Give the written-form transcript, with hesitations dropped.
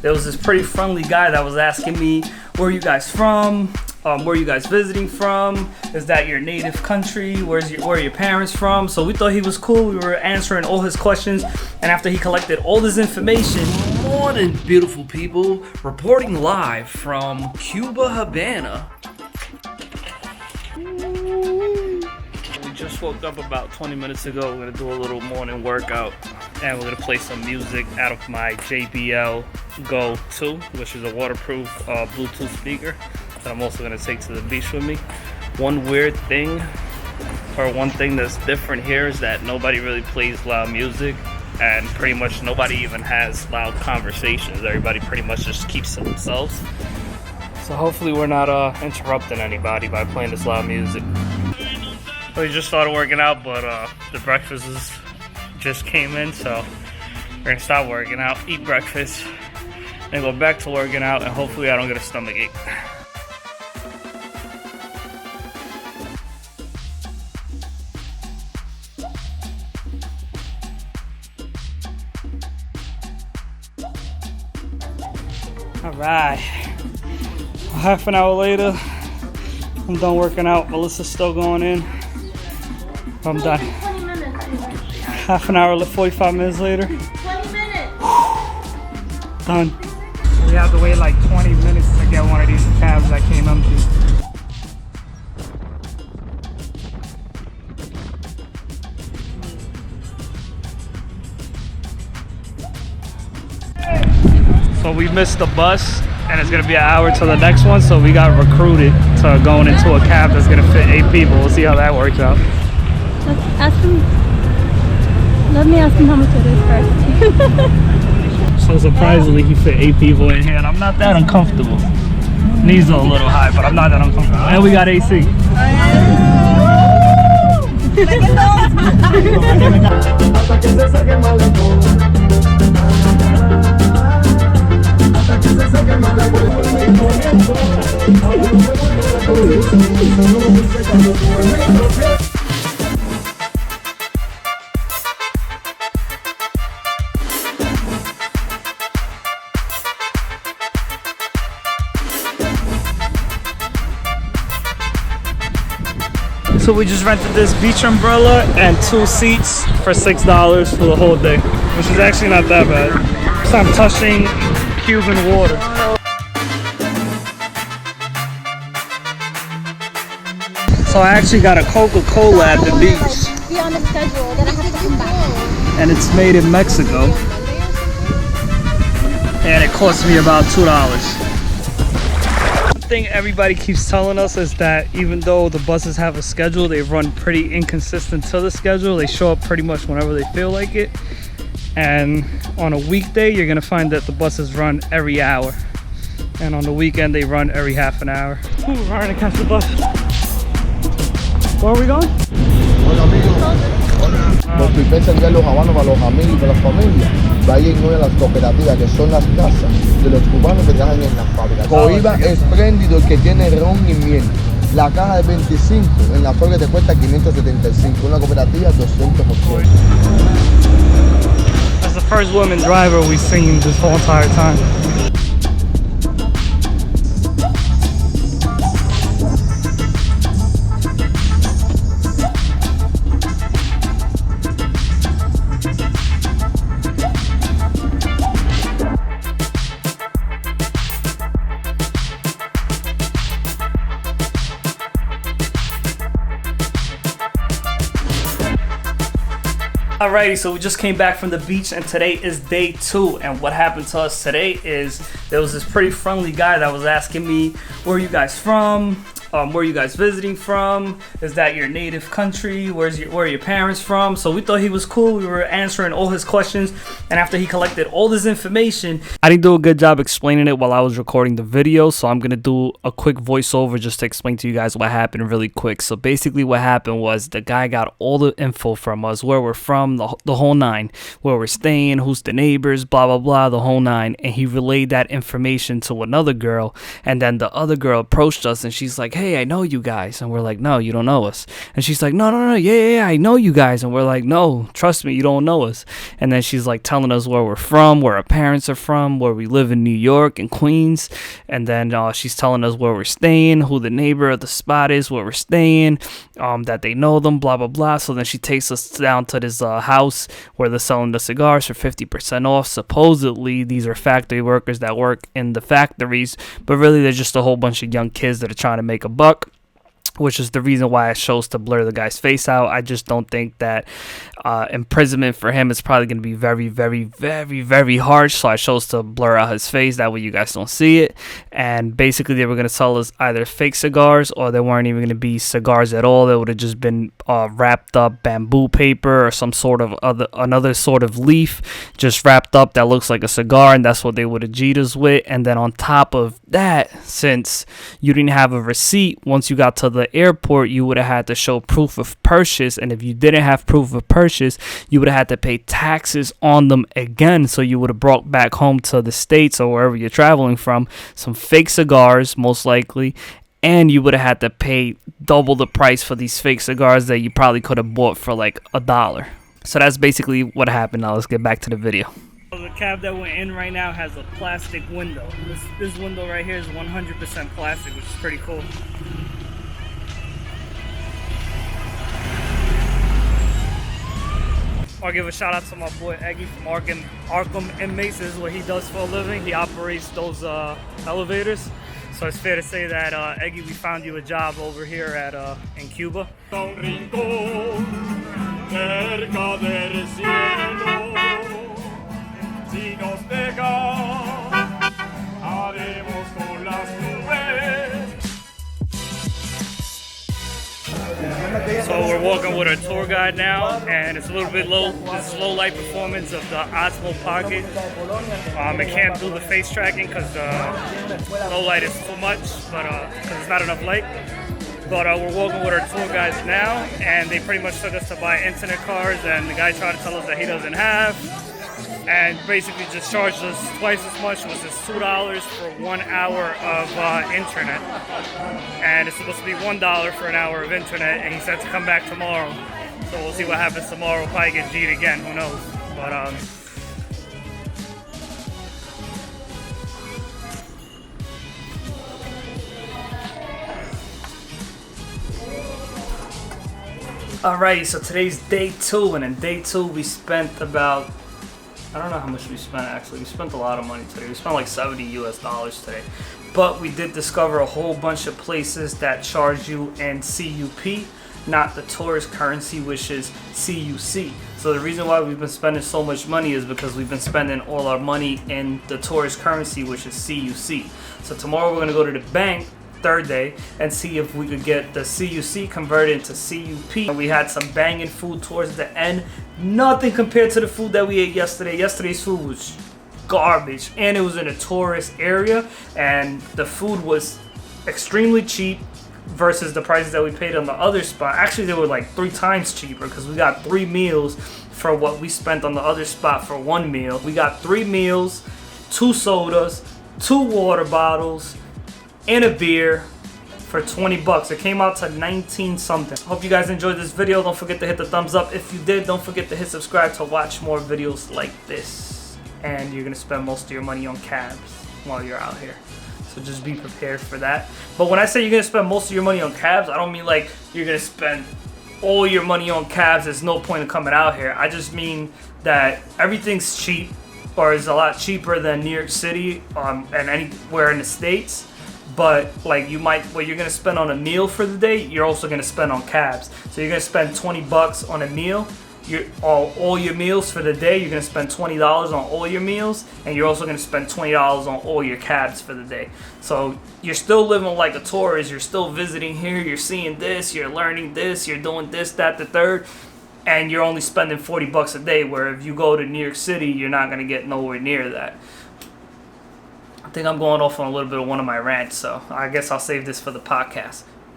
there was this pretty friendly guy that was asking me, where are you guys from? Where are you guys visiting from? Is that your native country? Where are your parents from? So we thought he was cool. We were answering all his questions. And after he collected all this information, morning, beautiful people, reporting live from Cuba, Havana. We just woke up about 20 minutes ago. We're gonna do a little morning workout, and we're gonna play some music out of my JBL Go 2, which is a waterproof Bluetooth speaker that I'm also gonna take to the beach with me. One weird thing, or one thing that's different here, is that nobody really plays loud music, and pretty much nobody even has loud conversations. Everybody pretty much just keeps to themselves. So hopefully we're not interrupting anybody by playing this loud music. We just started working out, but the breakfast just came in, so we're gonna stop working out, eat breakfast, then go back to working out, and hopefully I don't get a stomach ache. All right, half an hour later, I'm done working out. Melissa's still going in. I'm done. 20 minutes. Half an hour, 45 minutes later. 20 minutes. Done. We have to wait like 20 minutes to get one of these cabs that came empty. So we missed the bus, and it's gonna be an hour to the next one, so we got recruited to going into a cab that's gonna fit 8 people. We'll see how that works out. Let's ask him. Let me ask him how much it is first. So surprisingly, he fit 8 people in here, and I'm not that uncomfortable. Knees are a little high, but I'm not that uncomfortable. And we got AC. So we just rented this beach umbrella and 2 seats for $6 for the whole day, which is actually not that bad. So I'm touching Cuban water. So I actually got a Coca-Cola at the beach. Be on the schedule, then I have to come back. And it's made in Mexico. And it cost me about $2. One thing everybody keeps telling us is that even though the buses have a schedule, they run pretty inconsistent to the schedule. They show up pretty much whenever they feel like it. And on a weekday, you're gonna find that the buses run every hour. And on the weekend, they run every half an hour. Ooh, we're trying to catch the bus. Where are we going? Hola amigos. Los pipes envían los habanos para los amigos y para las familias. Vayan hoy a las cooperativas, que son las casas de los cubanos que trabajan en las fábricas. Cohiba espléndido el que tiene ron y miel. La caja de 25 en la fábrica te cuesta 575. Una cooperativa 200%. That's the first woman driver we've seen this whole entire time. Alrighty, so we just came back from the beach, and today is day 2. And what happened to us today is there was this pretty friendly guy that was asking me, where are you guys from? Where are you guys visiting from? Is that your native country? Where are your parents from? So we thought he was cool. We were answering all his questions, and after he collected all this information, I didn't do a good job explaining it while I was recording the video, so I'm gonna do a quick voiceover just to explain to you guys what happened really quick. So basically what happened was the guy got all the info from us, where we're from, the whole nine, where we're staying, who's the neighbors, blah blah blah, the whole nine, and he relayed that information to another girl, and then the other girl approached us and she's like, hey, hey, I know you guys. And we're like, no, you don't know us. And she's like, no, yeah, I know you guys. And we're like, no, trust me, you don't know us. And then she's like telling us where we're from, where our parents are from, where we live in New York and Queens. And then she's telling us where we're staying, who the neighbor of the spot is, where we're staying, that they know them, blah, blah, blah. So then she takes us down to this house where they're selling the cigars for 50% off. Supposedly, these are factory workers that work in the factories, but really they're just a whole bunch of young kids that are trying to make a buck, which is the reason why I chose to blur the guy's face out. I just don't think that imprisonment for him is probably going to be very, very, very, very harsh. So I chose to blur out his face. That way you guys don't see it. And basically they were going to sell us either fake cigars, or they weren't even going to be cigars at all. They would have just been wrapped up bamboo paper or some sort of another sort of leaf just wrapped up that looks like a cigar. And that's what they would have G'd us with. And then on top of that, since you didn't have a receipt, once you got to the airport, you would have had to show proof of purchase. And if you didn't have proof of purchase, you would have had to pay taxes on them again. So you would have brought back home to the States or wherever you're traveling from some fake cigars, most likely, and you would have had to pay double the price for these fake cigars that you probably could have bought for like $1. So that's basically what happened. Now let's get back to the video. The cab that we're in right now has a plastic window. This window right here is 100% plastic, which is pretty cool. I'll give a shout out to my boy Eggy from Arkham Inmates. This is what he does for a living. He operates those elevators. So it's fair to say that Eggy, we found you a job over here at in Cuba. So we're walking with our tour guide now, and it's a little bit low. This is low light performance of the Osmo Pocket. It can't do the face tracking because low light is too much, but because there's not enough light. But we're walking with our tour guides now, and they pretty much took us to buy internet cards, and the guy tried to tell us that he doesn't have, and basically just charged us twice as much, which is $2 for 1 hour of internet. And it's supposed to be $1 for an hour of internet, and he said to come back tomorrow. So we'll see what happens tomorrow. We'll probably get G'd again, who knows. But alrighty, so today's day 2, and in day 2 we spent about, I don't know how much we spent actually. We spent a lot of money today. We spent like $70 US today. But we did discover a whole bunch of places that charge you in CUP, not the tourist currency, which is CUC. So the reason why we've been spending so much money is because we've been spending all our money in the tourist currency, which is CUC. So tomorrow we're going to go to the bank, third day, and see if we could get the CUC converted into CUP. And we had some banging food towards the end. Nothing compared to the food that we ate yesterday. Yesterday's food was garbage, and it was in a tourist area, and the food was extremely cheap versus the prices that we paid on the other spot. Actually, they were like 3 times cheaper because we got 3 meals for what we spent on the other spot for 1 meal. We got 3 meals, 2 sodas, 2 water bottles, and a beer for 20 bucks. It came out to 19 something. Hope you guys enjoyed this video. Don't forget to hit the thumbs up. If you did, don't forget to hit subscribe to watch more videos like this. And you're gonna spend most of your money on cabs while you're out here. So just be prepared for that. But when I say you're gonna spend most of your money on cabs, I don't mean like you're gonna spend all your money on cabs. There's no point in coming out here. I just mean that everything's cheap, or is a lot cheaper than New York City and anywhere in the States. But like what you're gonna spend on a meal for the day, you're also gonna spend on cabs. So you're gonna spend 20 bucks on a meal. All your meals for the day, you're gonna spend $20 on all your meals, and you're also gonna spend $20 on all your cabs for the day. So you're still living like a tourist. You're still visiting here. You're seeing this. You're learning this. You're doing this, that, the third, and you're only spending 40 bucks a day. Where if you go to New York City, you're not gonna get nowhere near that. I think I'm going off on a little bit of one of my rants, so I guess I'll save this for the podcast.